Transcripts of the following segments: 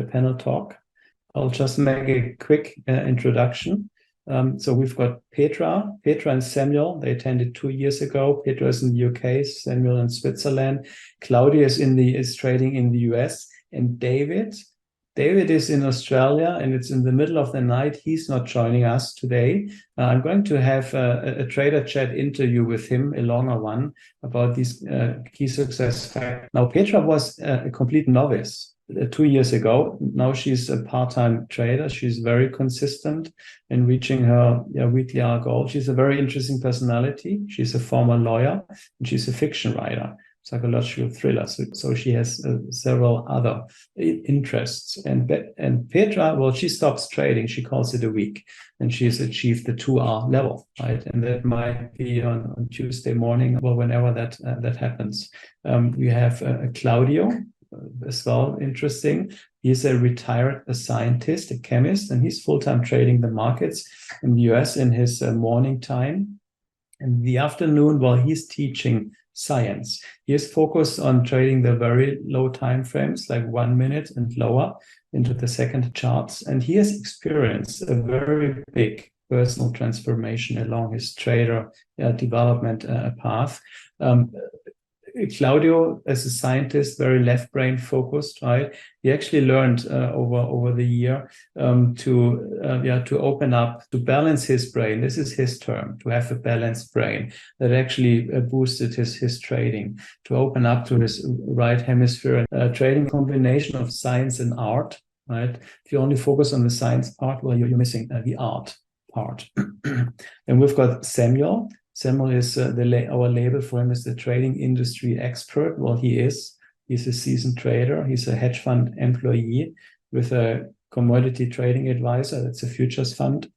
the panel talk. I'll just make a quick introduction. So we've got Petra and Samuel. They attended 2 years ago. Petra is in the UK, Samuel in Switzerland. Claudia is trading in the US. And David is in Australia, and it's in the middle of the night. He's not joining us today. I'm going to have a trader chat interview with him, a longer one, about these key success factors. Now, Petra was a complete novice 2 years ago. Now she's a part-time trader. She's very consistent in reaching her weekly hour goal. She's a very interesting personality. She's a former lawyer, and she's a fiction writer, psychological thrillers. So she has several other interests. And Petra, well, she stops trading. She calls it a week, and she's achieved the 2-hour level, right? And that might be on Tuesday morning, well, whenever that happens. We have Claudio as well, interesting. He's a retired scientist, a chemist, and he's full-time trading the markets in the US in his morning time. In the afternoon, well, he's teaching science. He is focused on trading the very low time frames, like 1 minute and lower, into the second charts. And he has experienced a very big personal transformation along his trader development path. Claudio, as a scientist, very left brain focused, right? He actually learned over the year to open up, to balance his brain. This is his term, to have a balanced brain. That actually boosted his trading, to open up to his right hemisphere. Trading combination of science and art, right? If you only focus on the science part, well, you're missing the art part. And we've got Samuel. Samuel is our label for him is the trading industry expert. Well, he's a seasoned trader. He's a hedge fund employee with a commodity trading advisor. That's a futures fund.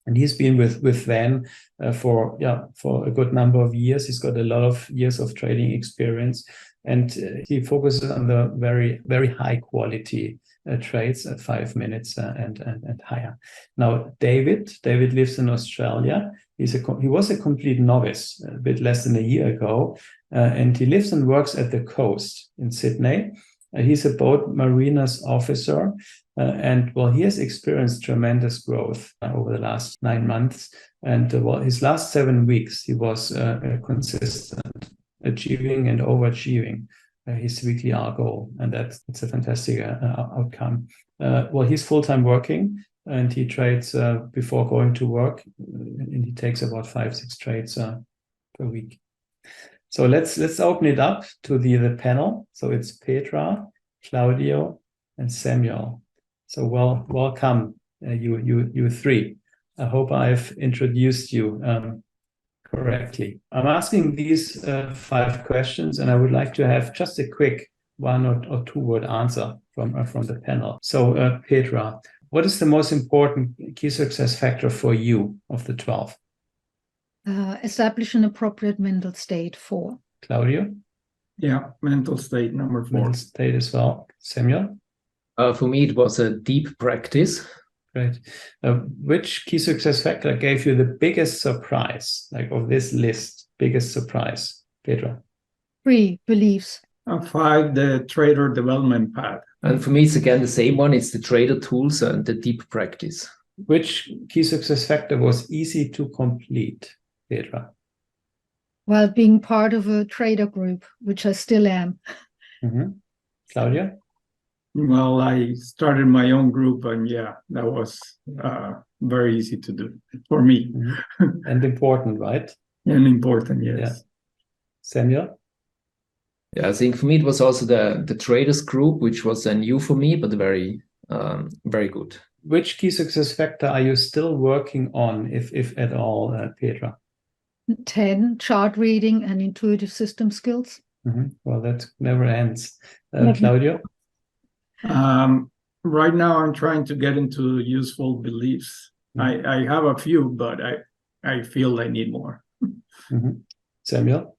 And he's been with Van for a good number of years. He's got a lot of years of trading experience, and he focuses on the very, very high quality trades at 5 minutes and higher. Now, David lives in Australia. He was a complete novice a bit less than a year ago, and he lives and works at the coast in Sydney. He's a boat marinas officer, and well, he has experienced tremendous growth over the last 9 months. And his last 7 weeks, he was consistent, achieving and overachieving his weekly hour goal, and that's a fantastic outcome. He's full-time working, and he trades before going to work, and he takes about 5-6 trades per week. So let's open it up to the panel. So it's Petra, Claudio, and Samuel. So welcome, you three. I hope I've introduced you correctly. I'm asking these 5 questions, and I would like to have just a quick 1 or 2 word answer from the panel. So Petra, what is the most important key success factor for you of the 12? Establish an appropriate mental state, 4. Claudio? Yeah, mental state, number 4. Mental state as well. Samuel? For me, it was a deep practice. Great. Which key success factor gave you the biggest surprise, like of this list, biggest surprise, Petra? 3, beliefs. 5, the trader development path. And for me, it's again the same one. It's the trader tools and the deep practice. Which key success factor was easy to complete, Petra? Well, being part of a trader group, which I still am. Mm-hmm. Claudia? Well, I started my own group, and that was very easy to do for me. Mm-hmm. And important, right? And important, yes. Yeah. Samuel? Yeah, I think for me it was also the traders group, which was new for me, but very, very good. Which key success factor are you still working on, if at all, Petra? 10, chart reading and intuitive system skills. Mm-hmm. Well, that never ends. Claudio? Right now, I'm trying to get into useful beliefs. Mm-hmm. I have a few, but I feel I need more. Mm-hmm. Samuel?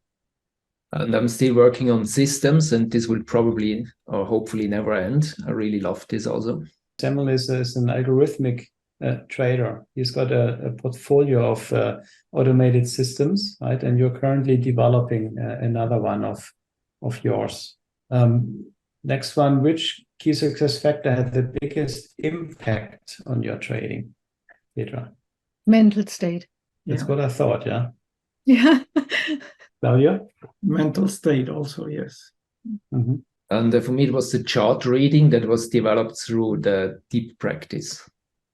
And I'm still working on systems, and this will probably or hopefully never end. I really love this also. Samuel is an algorithmic trader. He's got a portfolio of automated systems, right? And you're currently developing another one of yours. Next one, which key success factor had the biggest impact on your trading, Petra? Mental state. That's Yeah. what I thought, yeah. Yeah. Claudia? Mental state also, yes. Mm-hmm. And for me, it was the chart reading that was developed through the deep practice.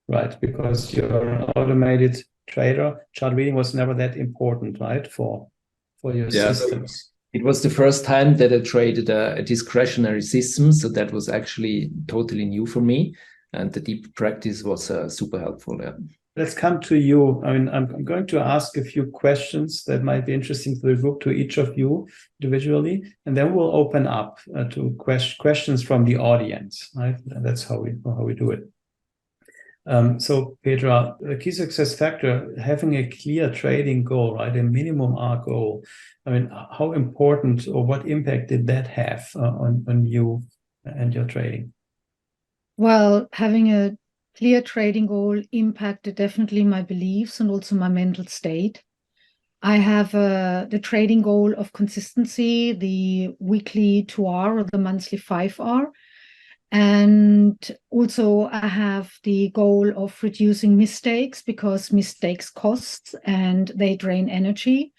Right, because you're an automated trader, chart reading was never that important, right, for your systems. It was the first time that I traded a discretionary system, so that was actually totally new for me, and the deep practice was super helpful. Yeah. Let's come to you. I mean, I'm going to ask a few questions that might be interesting to the group, to each of you individually, and then we'll open up to questions from the audience. Right, that's how we do it. So Petra, the key success factor, having a clear trading goal, right, a minimum R goal. I mean, how important or what impact did that have on you and your trading? Well, having a clear trading goal impacted definitely my beliefs and also my mental state. I have the trading goal of consistency, the weekly 2R or the monthly 5R. And also I have the goal of reducing mistakes because mistakes cost and they drain energy.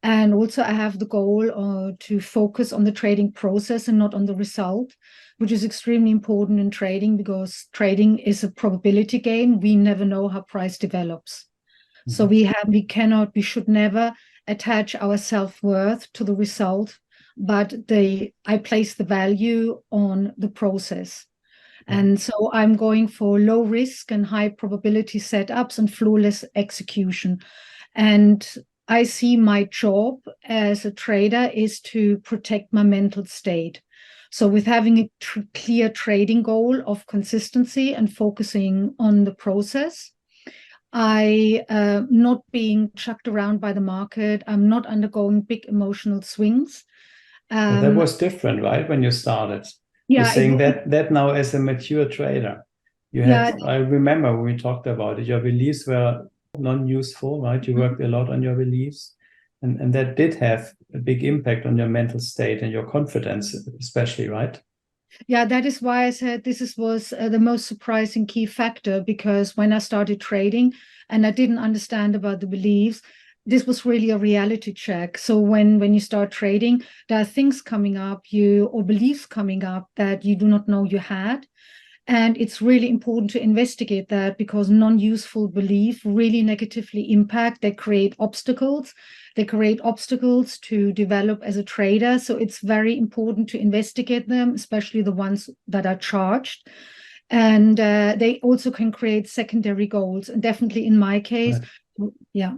And also I have the goal to focus on the trading process and not on the result, which is extremely important in trading because trading is a probability game. We never know how price develops. Mm-hmm. So we should never attach our self-worth to the result, but I place the value on the process. And so I'm going for low risk and high probability setups and flawless execution. And I see my job as a trader is to protect my mental state. So with having a clear trading goal of consistency and focusing on the process, I not being chucked around by the market. I'm not undergoing big emotional swings. Well, that was different, right? When you started. Yeah, you're saying that now as a mature trader. You had, I remember when we talked about it, your beliefs were non-useful, right? You worked a lot on your beliefs. And that did have a big impact on your mental state and your confidence, especially, right? Yeah, that is why I said this was the most surprising key factor, because when I started trading and I didn't understand about the beliefs, this was really a reality check. So when you start trading, there are things coming up or beliefs coming up that you do not know you had. And it's really important to investigate that because non-useful belief really negatively impact. They create obstacles. They create obstacles to develop as a trader. So it's very important to investigate them, especially the ones that are charged. And they also can create secondary goals. And definitely in my case, right. Yeah.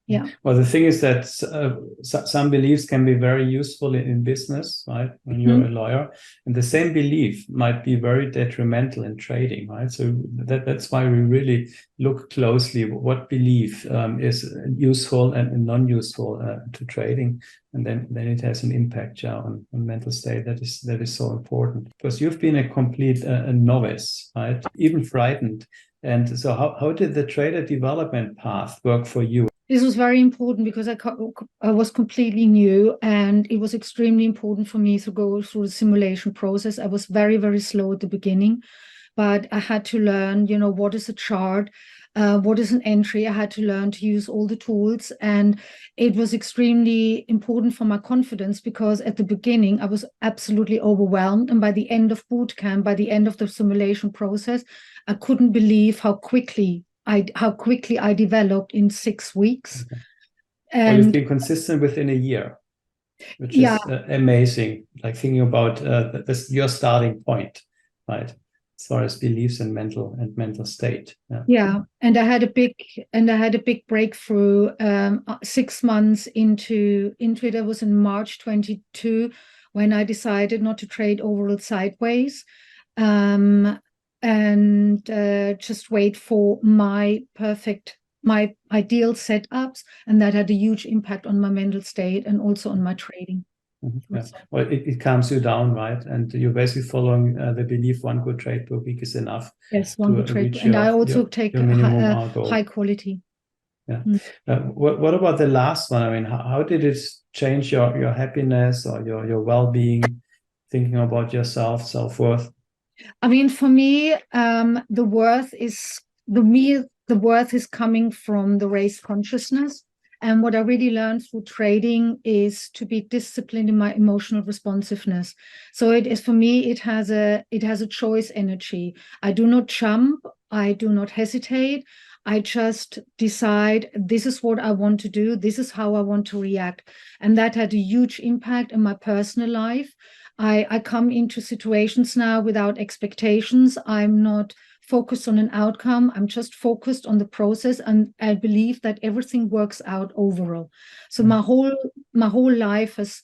Yeah. Well, the thing is that some beliefs can be very useful in business, right? When you're a lawyer, and the same belief might be very detrimental in trading, right? So that's why we really look closely what belief is useful and non-useful to trading, and then it has an impact on mental state. That is so important because you've been a complete novice, right? Even frightened. And so how did the trader development path work for you? This was very important because I was completely new, and it was extremely important for me to go through the simulation process. I was very, very slow at the beginning, but I had to learn, what is a chart, what is an entry. I had to learn to use all the tools, and it was extremely important for my confidence because at the beginning I was absolutely overwhelmed. And by the end of boot camp, by the end of the simulation process, I couldn't believe how quickly I developed in 6 weeks. Okay. And you've been consistent within a year, which is amazing. Like thinking about your starting point, right? As far as beliefs and mental state. Yeah. And I had a big breakthrough 6 months into it. I was in March 22 when I decided not to trade overall sideways. And just wait for my ideal setups, and that had a huge impact on my mental state and also on my trading. Mm-hmm. Yeah. Well, it calms you down, right? And you're basically following the belief one good trade per week is enough. Yes, one good trade, and I also take high quality. Yeah. What about the last one? I mean, how did it change your happiness or your well-being, thinking about yourself, self-worth? I mean, for me, the worth is coming from the race consciousness. And what I really learned through trading is to be disciplined in my emotional responsiveness. So it is, for me, it has a choice energy. I do not jump, I do not hesitate. I just decide this is what I want to do, this is how I want to react. And that had a huge impact in my personal life. I come into situations now without expectations. I'm not focused on an outcome. I'm just focused on the process, and I believe that everything works out overall. So my whole life is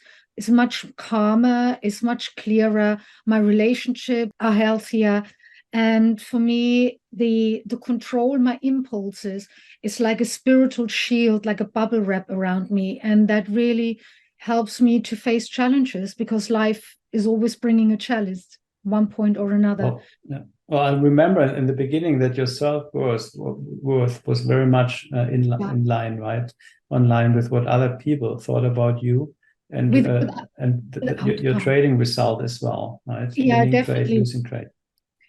much calmer, is much clearer. My relationships are healthier. And for me, the control my impulses is like a spiritual shield, like a bubble wrap around me. And that really helps me to face challenges, because life is always bringing a challenge, one point or another. Well, yeah. Well, I remember in the beginning that your self-worth was very much in line, right? On line with what other people thought about you, and your trading result as well, right? Yeah, Winning definitely. trade, losing trade.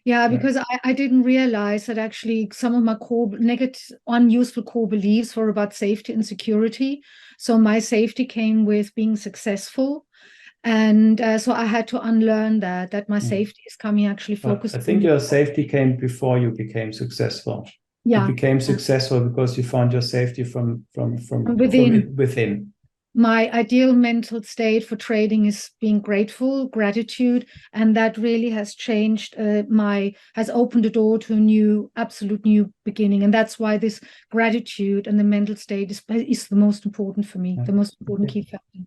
Yeah, because I didn't realize that actually some of my core negative, unuseful core beliefs were about safety and security. So my safety came with being successful. And so I had to unlearn that my safety is coming actually focused. I think your safety came before you became successful. Yeah. You became successful because you found your safety from within. My ideal mental state for trading is being grateful, gratitude, and that really has changed has opened the door to a absolute new beginning. And that's why this gratitude and the mental state is the most important for me, the most important key factor.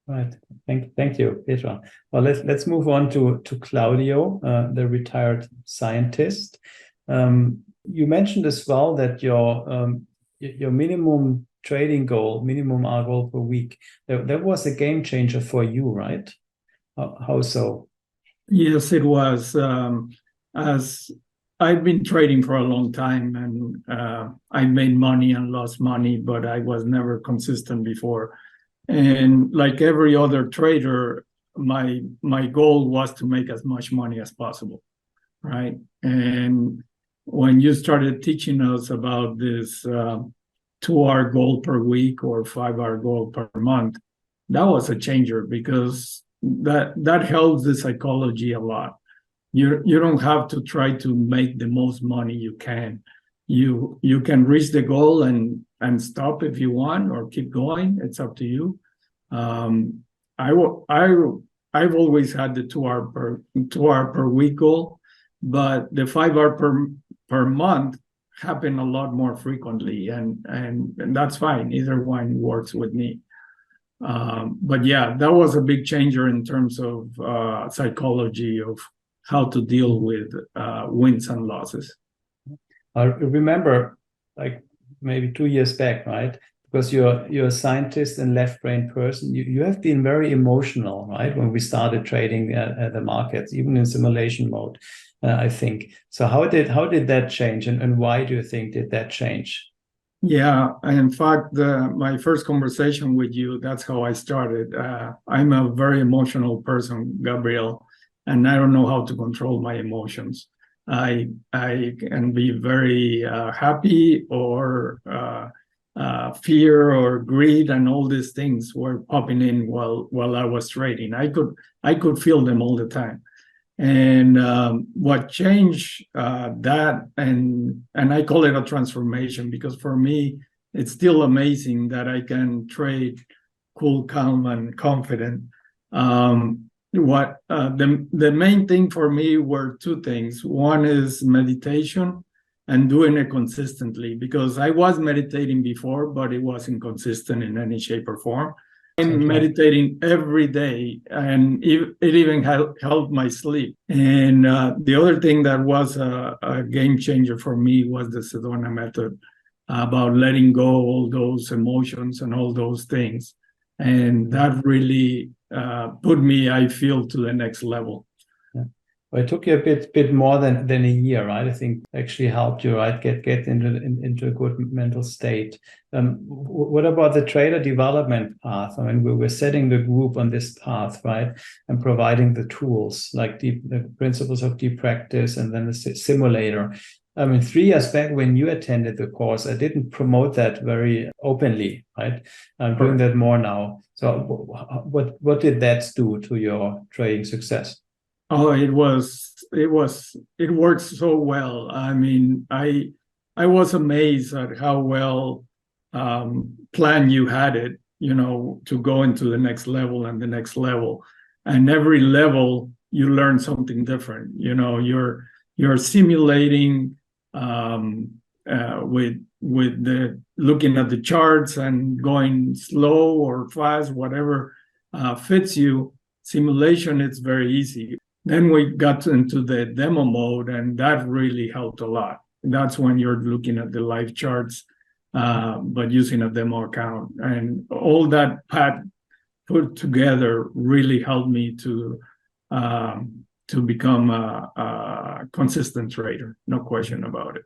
Right. Thank you, Petra. Well, let's move on to Claudio, the retired scientist. You mentioned as well that your minimum trading goal, minimum R goal per week, that was a game changer for you, right? How so? Yes, it was. As I've been trading for a long time, and I made money and lost money, but I was never consistent before. And like every other trader, my goal was to make as much money as possible, right? And when you started teaching us about this 2-hour goal per week or 5-hour goal per month, that was a changer, because that helps the psychology a lot. You don't have to try to make the most money you can. You can reach the goal and stop if you want, or keep going. It's up to you. I've always had the 2-hour per week goal, but the 5-hour per month happen a lot more frequently, and that's fine. Either one works with me. But yeah, that was a big changer in terms of psychology of how to deal with wins and losses. I remember, like maybe 2 years back, right? Because you're a scientist and left-brain person. You have been very emotional, right? When we started trading the markets, even in simulation mode, I think. So how did that change, and why do you think did that change? Yeah, in fact, my first conversation with you, that's how I started. I'm a very emotional person, Gabriel, and I don't know how to control my emotions. I can be very happy, or fear or greed, and all these things were popping in while I was trading. I could feel them all the time. And what changed that, and I call it a transformation, because for me, it's still amazing that I can trade cool, calm, and confident. The main thing for me were 2 things. One is meditation, and doing it consistently, because I was meditating before, but it wasn't consistent in any shape or form. I'm meditating every day, and it even helped my sleep. And the other thing that was a game changer for me was the Sedona method, about letting go all those emotions and all those things. And that really put me, I feel, to the next level. Yeah. But it took you a bit more than a year, right? I think actually helped you, right? Get into a good mental state. What about the trader development path? I mean, we're setting the group on this path, right? And providing the tools like the principles of deep practice and then the simulator. I mean, 3 years back when you attended the course, I didn't promote that very openly, right? I'm doing that more now. So what did that do to your trading success? Oh, it worked so well. I mean, I was amazed at how well planned you had it, you know, to go into the next level and the next level. And every level you learn something different. You know, you're simulating with the looking at the charts and going slow or fast, whatever fits you. Simulation, it's very easy. Then we got into the demo mode, and that really helped a lot. That's when you're looking at the live charts, but using a demo account. And all that Pat put together really helped me to become a consistent trader, no question about it.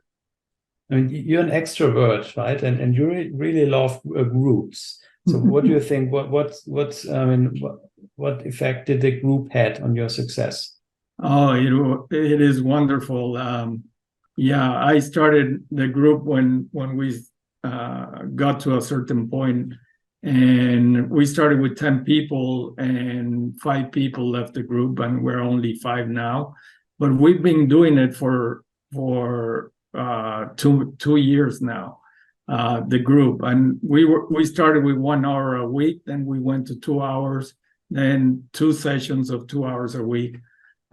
I mean, you're an extrovert, right? And you really love groups. So what do you think? What effect did the group had on your success? Oh, it is wonderful. Yeah, I started the group when we got to a certain point, and we started with 10 people, and 5 people left the group, and we're only 5 now. But we've been doing it for 2 years now. The group, and we started with 1 hour a week, then we went to 2 hours, then 2 sessions of 2 hours a week.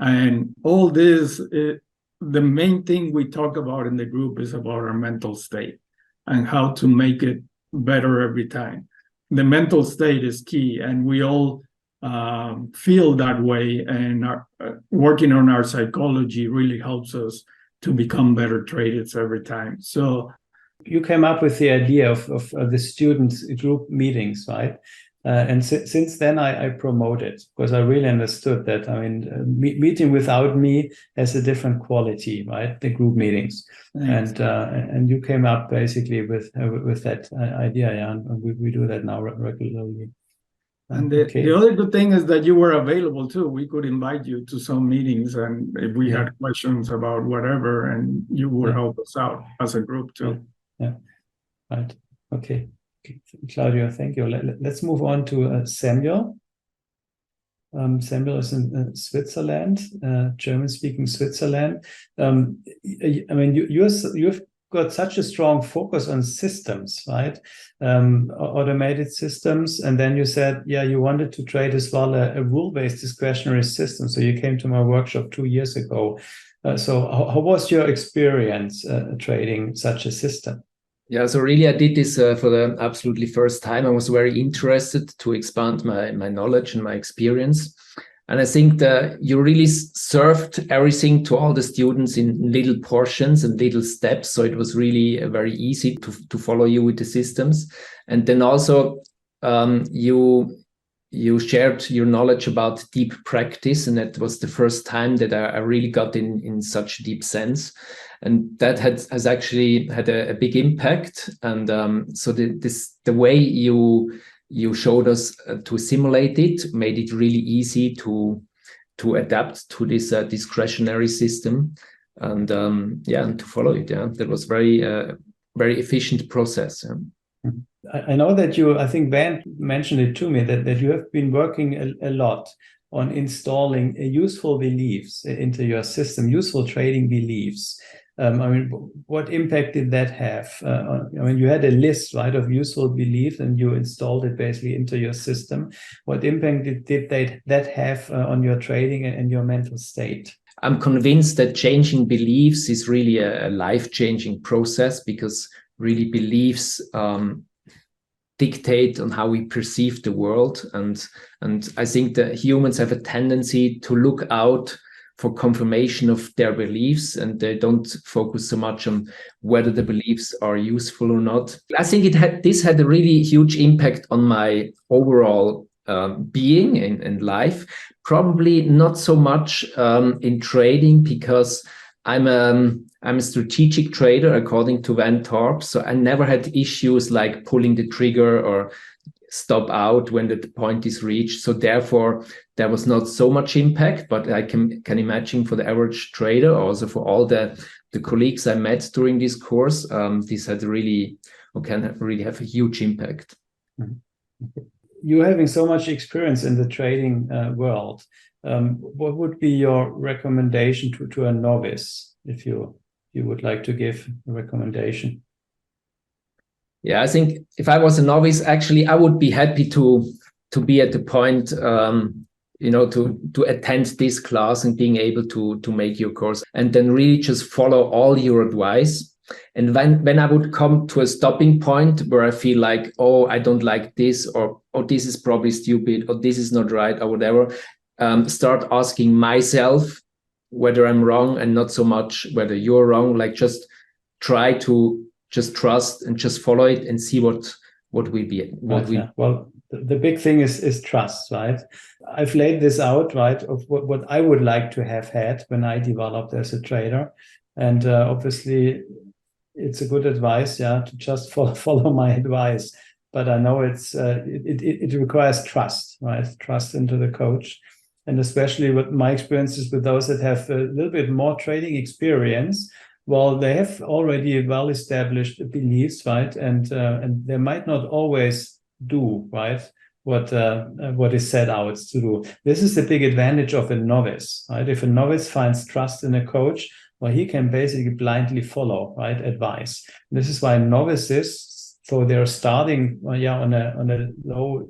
And all this, the main thing we talk about in the group is about our mental state and how to make it better every time. The mental state is key, and we all feel that way, and working on our psychology really helps us to become better traders every time. So you came up with the idea of the students group meetings, right? And since then, I promote it because I really understood that. I mean, meeting without me has a different quality, right? The group meetings, and you came up basically with that idea, yeah. And we do that now regularly. And the other good thing is that you were available too. We could invite you to some meetings, and if we had questions about whatever, and you would help us out as a group too. Yeah. Right. Okay. Claudio, thank you. Let's move on to Samuel. Samuel is in Switzerland, German-speaking Switzerland. I mean, you've got such a strong focus on systems, right? Automated systems. And then you said, you wanted to trade as well a rule-based discretionary system. So you came to my workshop 2 years ago. So how was your experience trading such a system? Yeah, so really I did this for the absolutely first time. I was very interested to expand my knowledge and my experience. And I think that you really served everything to all the students in little portions and little steps. So it was really very easy to follow you with the systems. And then also you shared your knowledge about deep practice. And that was the first time that I really got in such deep sense. And that has actually had a big impact. And so the way you showed us to simulate it made it really easy to adapt to this discretionary system and and to follow it. Yeah, that was very efficient process. Yeah. I know that I think Van mentioned it to me that you have been working a lot on installing useful beliefs into your system, useful trading beliefs. I mean, what impact did that have? I mean, you had a list, right, of useful beliefs, and you installed it basically into your system. What impact did that have on your trading and your mental state? I'm convinced that changing beliefs is really a life-changing process, because really beliefs dictate on how we perceive the world. And I think that humans have a tendency to look out for confirmation of their beliefs, and they don't focus so much on whether the beliefs are useful or not. I think this had a really huge impact on my overall being in life. Probably not so much in trading, because I'm a strategic trader according to Van Torp. So I never had issues like pulling the trigger or stop out when the point is reached. So therefore, there was not so much impact, but I can imagine for the average trader, also for all the colleagues I met during this course, this had really, or can really have a huge impact. You having so much experience in the trading world, what would be your recommendation to a novice, if you would like to give a recommendation? Yeah, I think if I was a novice, actually, I would be happy to be at the point, to attend this class and being able to make your course, and then really just follow all your advice. And when I would come to a stopping point where I feel like, oh, I don't like this, or oh, this is probably stupid, or this is not right, or whatever, start asking myself whether I'm wrong, and not so much whether you're wrong. Like, just try to just trust and just follow it and see what will be. Well, the big thing is trust, right? I've laid this out, right, of what I would like to have had when I developed as a trader. And obviously, it's a good advice, to just follow my advice. But I know it requires trust, right? Trust into the coach. And especially with my experiences with those that have a little bit more trading experience, well, they have already well-established beliefs, right? And they might not always do, right, what is set out to do. This is the big advantage of a novice, right? If a novice finds trust in a coach, well, he can basically blindly follow, right, advice. This is why novices, so they're starting on a low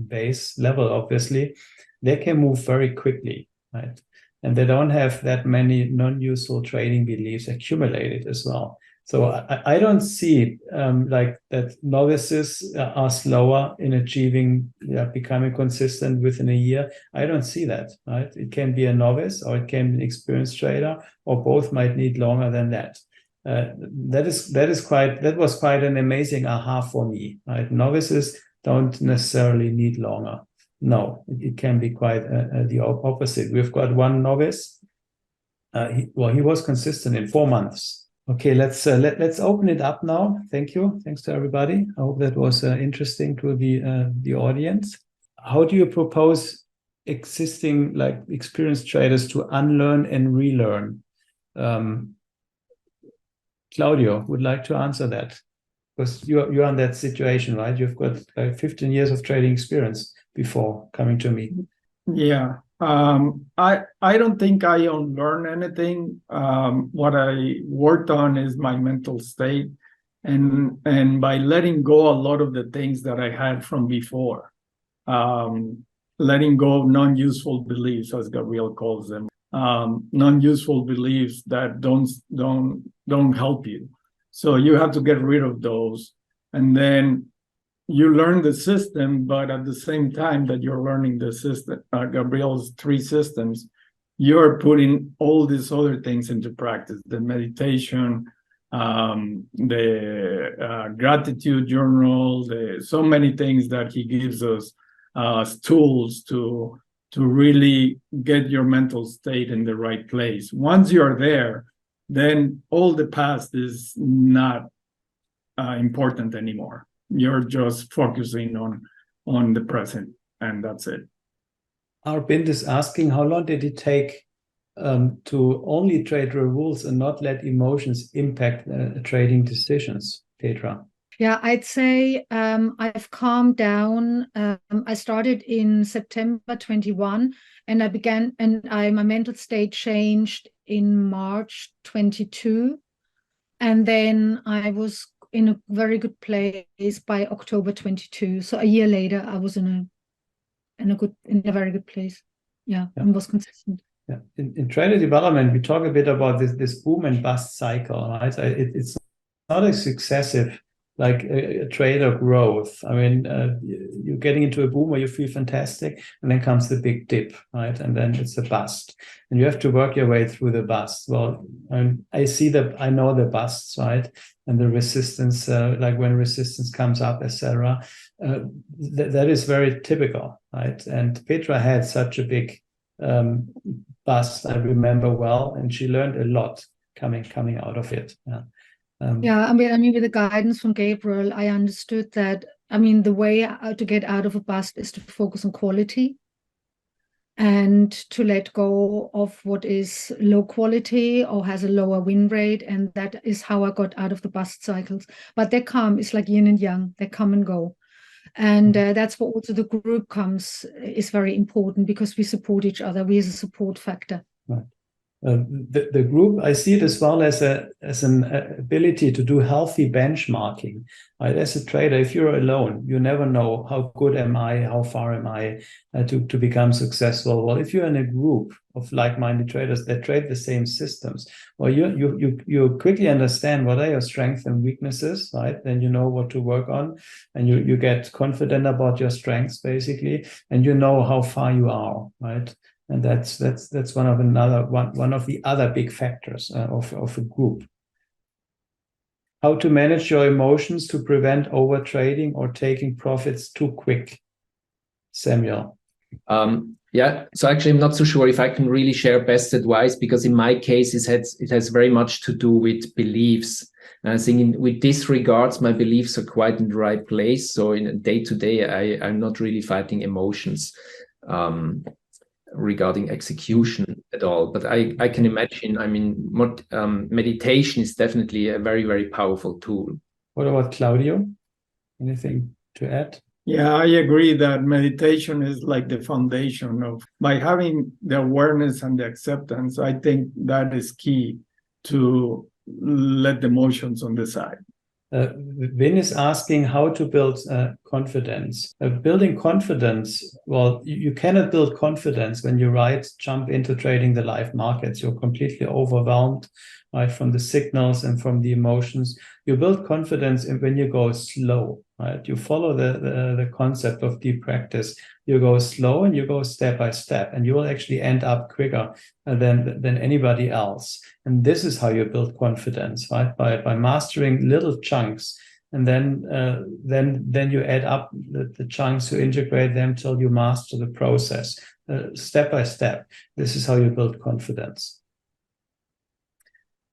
base level, obviously, they can move very quickly, right? And they don't have that many non-useful trading beliefs accumulated as well. So I don't see like that novices are slower in achieving, becoming consistent within a year. I don't see that, right? It can be a novice or it can be an experienced trader, or both might need longer than that. That was quite an amazing aha for me, right? Novices don't necessarily need longer. No, it can be quite the opposite. We've got one novice. He was consistent in 4 months. Okay, let's open it up now. Thank you. Thanks to everybody. I hope that was interesting to the audience. How do you propose existing, like, experienced traders to unlearn and relearn? Claudio would like to answer that, because you're in that situation, right? You've got like 15 years of trading experience before coming to me. Yeah. I don't think I unlearn anything. What I worked on is my mental state, and by letting go a lot of the things that I had from before, letting go of non-useful beliefs, as Gabriel calls them, non-useful beliefs that don't help you. So you have to get rid of those, and then you learn the system, but at the same time that you're learning the system, Gabriel's 3 systems, you're putting all these other things into practice: the meditation, the gratitude journal, so many things that he gives us tools to really get your mental state in the right place. Once you're there, then all the past is not important anymore. You're just focusing on the present, and that's it. Arbind is asking, how long did it take to only trade rules and not let emotions impact trading decisions, Petra? Yeah, I'd say I've calmed down. I started in September 21, and my mental state changed in March 22, and then I was in a very good place by October 22. So a year later, I was in a very good place. Yeah. And was consistent. Yeah. In trader development, we talk a bit about this boom and bust cycle, right? It's not a successive like a trader growth. I mean, you're getting into a boom where you feel fantastic, and then comes the big dip, right? And then it's a bust, and you have to work your way through the bust. Well, I know the busts, right? And the resistance, like when resistance comes up, etc. That is very typical, right? And Petra had such a big bust, I remember well, and she learned a lot coming out of it. Yeah. I mean, with the guidance from Gabriel, I understood that, I mean, the way to get out of a bust is to focus on quality and to let go of what is low quality or has a lower win rate. And that is how I got out of the bust cycles. But they come, it's like yin and yang, they come and go. And that's what also the group is very important, because we support each other. We as a support factor. Right. The group, I see it as well as an ability to do healthy benchmarking. Right? As a trader, if you're alone, you never know how good am I, how far am I to become successful. Well, if you're in a group of like-minded traders that trade the same systems, well, you quickly understand what are your strengths and weaknesses, right? Then you know what to work on, and you get confident about your strengths basically, and you know how far you are, right? And that's one of the other big factors of a group. How to manage your emotions to prevent over trading or taking profits too quick, Samuel. Yeah, so actually I'm not so sure if I can really share best advice, because in my case it has very much to do with beliefs. And I think with this regards, my beliefs are quite in the right place. So in day to day, I'm not really fighting emotions regarding execution at all. But I can imagine, I mean, meditation is definitely a very, very powerful tool. What about Claudio? Anything to add? Yeah, I agree that meditation is like the foundation of, by having the awareness and the acceptance, I think that is key to let the emotions on the side. Vin is asking how to build confidence. Building confidence, well, you cannot build confidence when you jump into trading the live markets. You're completely overwhelmed, right, from the signals and from the emotions. You build confidence when you go slow, right? You follow the concept of deep practice. You go slow and you go step by step, and you will actually end up quicker than anybody else. And this is how you build confidence, right? By mastering little chunks, and then you add up the chunks, you integrate them till you master the process, step by step. This is how you build confidence.